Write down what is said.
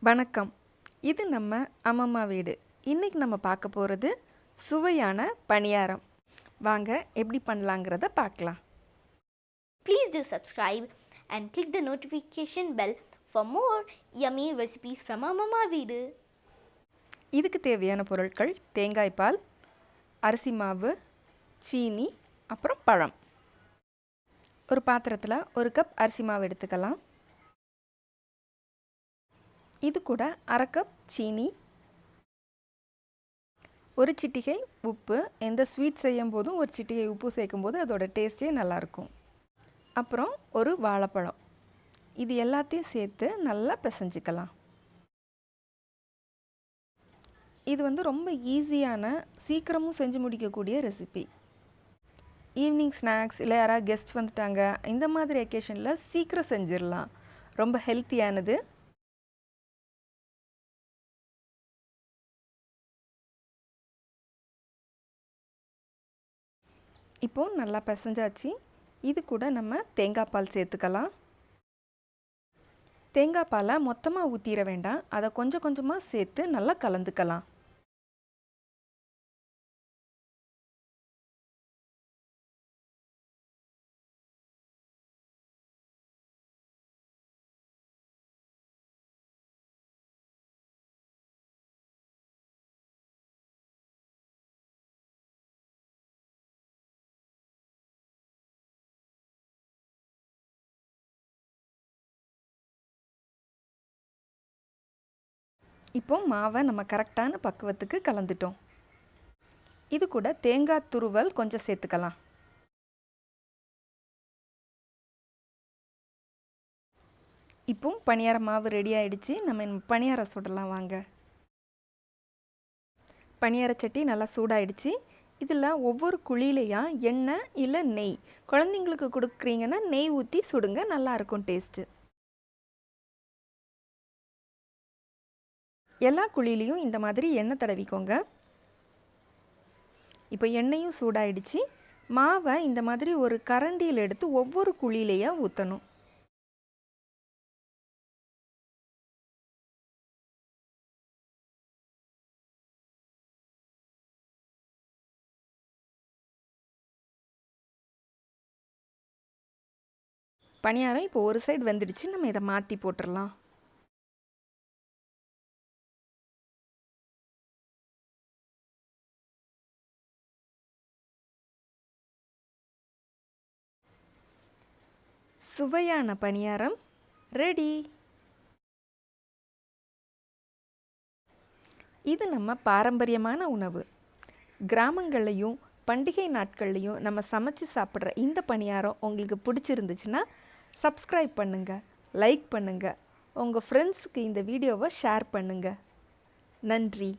வணக்கம். இது நம்ம அம்மம்மா வீடு. இன்னைக்கு நம்ம பார்க்க போகிறது சுவையான பணியாரம். வாங்க எப்படி பண்ணலாங்கிறத பார்க்கலாம். Please do subscribe and click the notification bell for more yummy recipes from அம்மம்மா வீடு. இதுக்கு தேவையான பொருட்கள் தேங்காய் பால், அரிசி மாவு, சீனி, அப்புறம் பழம். ஒரு பாத்திரத்தில் ஒரு கப் அரிசி மாவு எடுத்துக்கலாம். இது கூட அரை கப் சீனி, ஒரு சிட்டிகை உப்பு. எந்த ஸ்வீட் செய்யும் போதும் ஒரு சிட்டிகை உப்பு சேர்க்கும் போது அதோட டேஸ்ட்டே நல்லாயிருக்கும். அப்புறம் ஒரு வாழைப்பழம். இது எல்லாத்தையும் சேர்த்து நல்லா பிசைஞ்சிக்கலாம். இது ரொம்ப ஈஸியான, சீக்கிரமும் செஞ்சு முடிக்கக்கூடிய ரெசிபி. ஈவினிங் ஸ்நாக்ஸ் இல்லை யாராவது கெஸ்ட் வந்துட்டாங்க, இந்த மாதிரி அக்கேஷனில் சீக்கிரம் செஞ்சிடலாம். ரொம்ப ஹெல்த்தியானது. இப்போது நல்லா பிசைஞ்சாச்சு. இது கூட நம்ம தேங்காய் பால் சேர்த்துக்கலாம். தேங்காய் பாலை மொத்தமாக ஊற்றிட வேண்டாம், அதை கொஞ்சம் கொஞ்சமாக சேர்த்து நல்லா கலந்துக்கலாம். இப்போ மாவை நம்ம கரெக்டான பக்குவத்துக்கு கலந்துட்டோம். இது கூட தேங்காய் துருவல் கொஞ்சம் சேர்த்துக்கலாம். இப்போ பணியார மாவு ரெடி ஆகிடுச்சு. நம்ம பணியாரம் சுடலாம் வாங்க. பணியார சட்டி நல்லா சூடாயிடுச்சு. இதில் ஒவ்வொரு குழியிலையா எண்ணெய் இல்லை நெய், குழந்தைங்களுக்கு கொடுக்குறீங்கன்னா நெய் ஊற்றி சுடுங்க, நல்லாயிருக்கும் டேஸ்ட்டு. எல்லா குழியிலையும் இந்த மாதிரி எண்ணெய் தடவிக்கோங்க. இப்போ எண்ணெயும் சூடாயிடுச்சு. மாவை இந்த மாதிரி ஒரு கரண்டியில் எடுத்து ஒவ்வொரு குழியிலையா ஊற்றணும். பணியாரம் இப்போ ஒரு சைடு வெந்துடுச்சு. நம்ம இதை மாற்றி போட்டுடலாம். சுவையான பணியாரம் ரெடி. இது நம்ம பாரம்பரியமான உணவு. கிராமங்கள்லையும் பண்டிகை நாட்கள்லையும் நம்ம சமைச்சு சாப்பிட்ற இந்த பணியாரம் உங்களுக்கு பிடிச்சிருந்துச்சுன்னா சப்ஸ்கிரைப் பண்ணுங்கள், லைக் பண்ணுங்கள், உங்கள் ஃப்ரெண்ட்ஸுக்கு இந்த வீடியோவை ஷேர் பண்ணுங்கள். நன்றி.